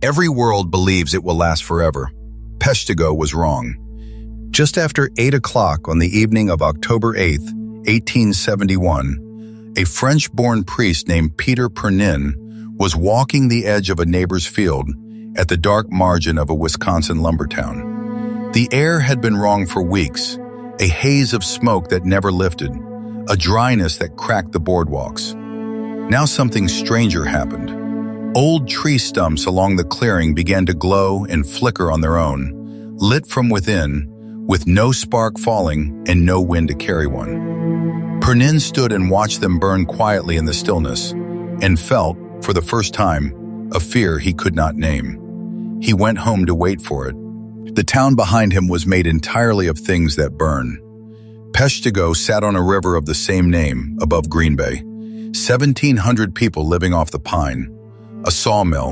Every world believes it will last forever. Peshtigo was wrong. Just after 8 o'clock on the evening of October 8, 1871, a French-born priest named Peter Pernin was walking the edge of a neighbor's field at the dark margin of a Wisconsin lumber town. The air had been wrong for weeks, a haze of smoke that never lifted, a dryness that cracked the boardwalks. Now something stranger happened. Old tree stumps along the clearing began to glow and flicker on their own, lit from within, with no spark falling and no wind to carry one. Pernin stood and watched them burn quietly in the stillness, and felt, for the first time, a fear he could not name. He went home to wait for it. The town behind him was made entirely of things that burn. Peshtigo sat on a river of the same name above Green Bay. 1,700 people living off the pine. A sawmill,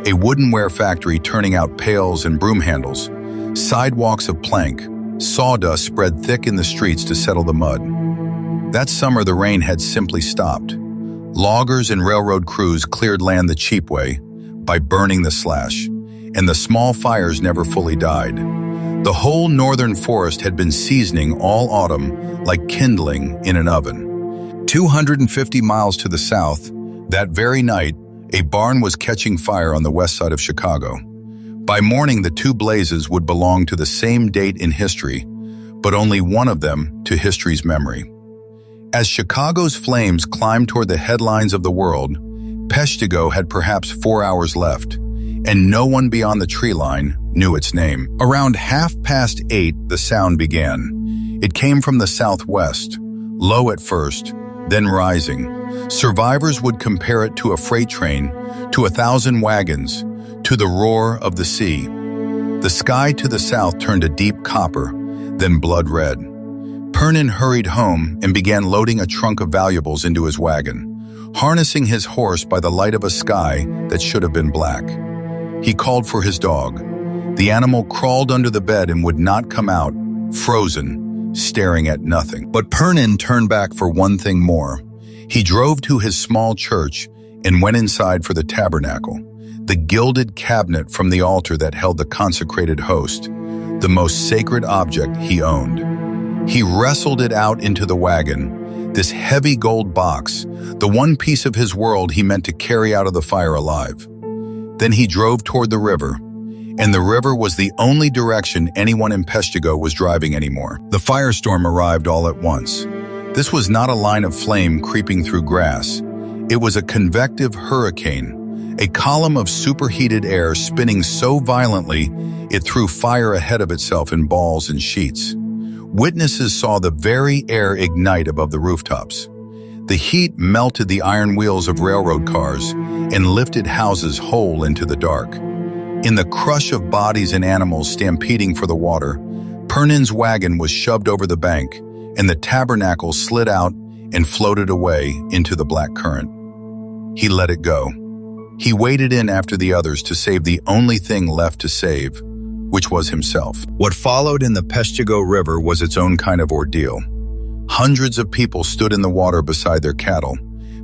a woodenware factory turning out pails and broom handles, sidewalks of plank, sawdust spread thick in the streets to settle the mud. That summer the rain had simply stopped. Loggers and railroad crews cleared land the cheap way, by burning the slash, and the small fires never fully died. The whole northern forest had been seasoning all autumn like kindling in an oven. 250 miles to the south, that very night, a barn was catching fire on the west side of Chicago. By morning, the two blazes would belong to the same date in history, but only one of them to history's memory. As Chicago's flames climbed toward the headlines of the world, Peshtigo had perhaps 4 hours left, and no one beyond the tree line knew its name. Around 8:30, the sound began. It came from the southwest, low at first, then rising. Survivors would compare it to a freight train, to 1,000 wagons, to the roar of the sea. The sky to the south turned a deep copper, then blood red. Pernin hurried home and began loading a trunk of valuables into his wagon, harnessing his horse by the light of a sky that should have been black. He called for his dog. The animal crawled under the bed and would not come out, frozen, staring at nothing. But Pernin turned back for one thing more. He drove to his small church and went inside for the tabernacle, the gilded cabinet from the altar that held the consecrated host, the most sacred object he owned. He wrestled it out into the wagon, this heavy gold box, the one piece of his world he meant to carry out of the fire alive. Then he drove toward the river, and the river was the only direction anyone in Peshtigo was driving anymore. The firestorm arrived all at once. This was not a line of flame creeping through grass. It was a convective hurricane, a column of superheated air spinning so violently it threw fire ahead of itself in balls and sheets. Witnesses saw the very air ignite above the rooftops. The heat melted the iron wheels of railroad cars and lifted houses whole into the dark. In the crush of bodies and animals stampeding for the water, Pernin's wagon was shoved over the bank, and the tabernacle slid out and floated away into the black current. He let it go. He waded in after the others to save the only thing left to save, which was himself. What followed in the Peshtigo River was its own kind of ordeal. Hundreds of people stood in the water beside their cattle,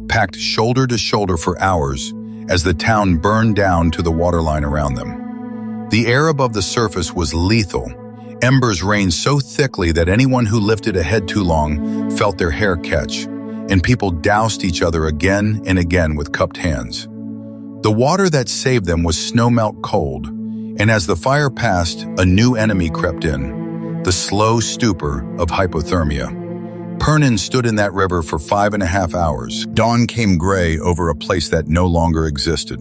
packed shoulder to shoulder for hours as the town burned down to the waterline around them. The air above the surface was lethal. Embers rained so thickly that anyone who lifted a head too long felt their hair catch, and people doused each other again and again with cupped hands. The water that saved them was snowmelt cold, and as the fire passed, a new enemy crept in, the slow stupor of hypothermia. Pernin stood in that river for 5.5 hours. Dawn came gray over a place that no longer existed.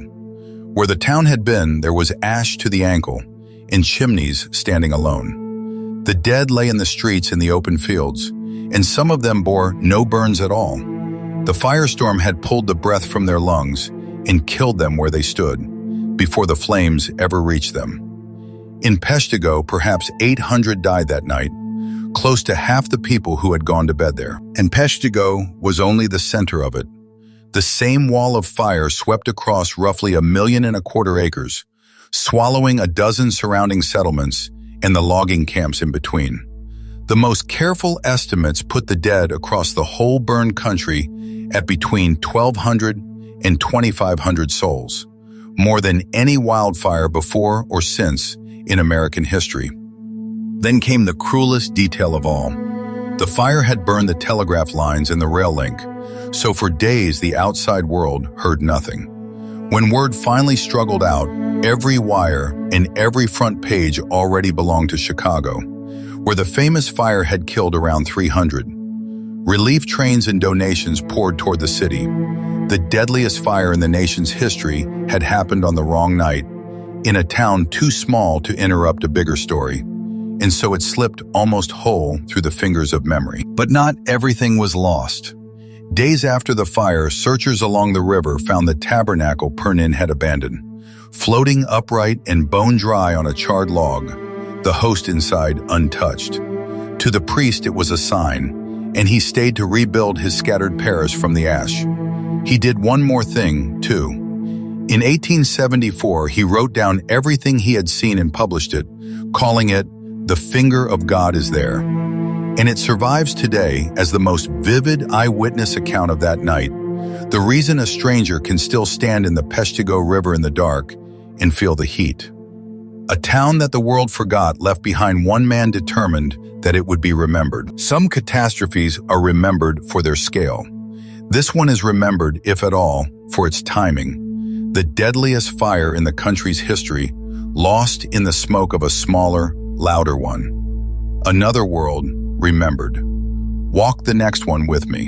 Where the town had been, there was ash to the ankle, and chimneys standing alone. The dead lay in the streets in the open fields, and some of them bore no burns at all. The firestorm had pulled the breath from their lungs and killed them where they stood, before the flames ever reached them. In Peshtigo, perhaps 800 died that night, close to half the people who had gone to bed there. And Peshtigo was only the center of it. The same wall of fire swept across roughly 1.25 million acres, swallowing a dozen surrounding settlements and the logging camps in between. The most careful estimates put the dead across the whole burned country at between 1,200 and 2,500 souls, more than any wildfire before or since in American history. Then came the cruelest detail of all. The fire had burned the telegraph lines and the rail link, so for days the outside world heard nothing. When word finally struggled out, every wire and every front page already belonged to Chicago, where the famous fire had killed around 300. Relief trains and donations poured toward the city. The deadliest fire in the nation's history had happened on the wrong night, in a town too small to interrupt a bigger story, and so it slipped almost whole through the fingers of memory. But not everything was lost. Days after the fire, searchers along the river found the tabernacle Pernin had abandoned, floating upright and bone dry on a charred log, the host inside untouched. To the priest it was a sign, and he stayed to rebuild his scattered parish from the ash. He did one more thing, too. In 1874, he wrote down everything he had seen and published it, calling it "The Finger of God is There." And it survives today as the most vivid eyewitness account of that night, the reason a stranger can still stand in the Peshtigo River in the dark and feel the heat. A town that the world forgot left behind one man determined that it would be remembered. Some catastrophes are remembered for their scale. This one is remembered, if at all, for its timing. The deadliest fire in the country's history, lost in the smoke of a smaller, louder one. Another world remembered. Walk the next one with me.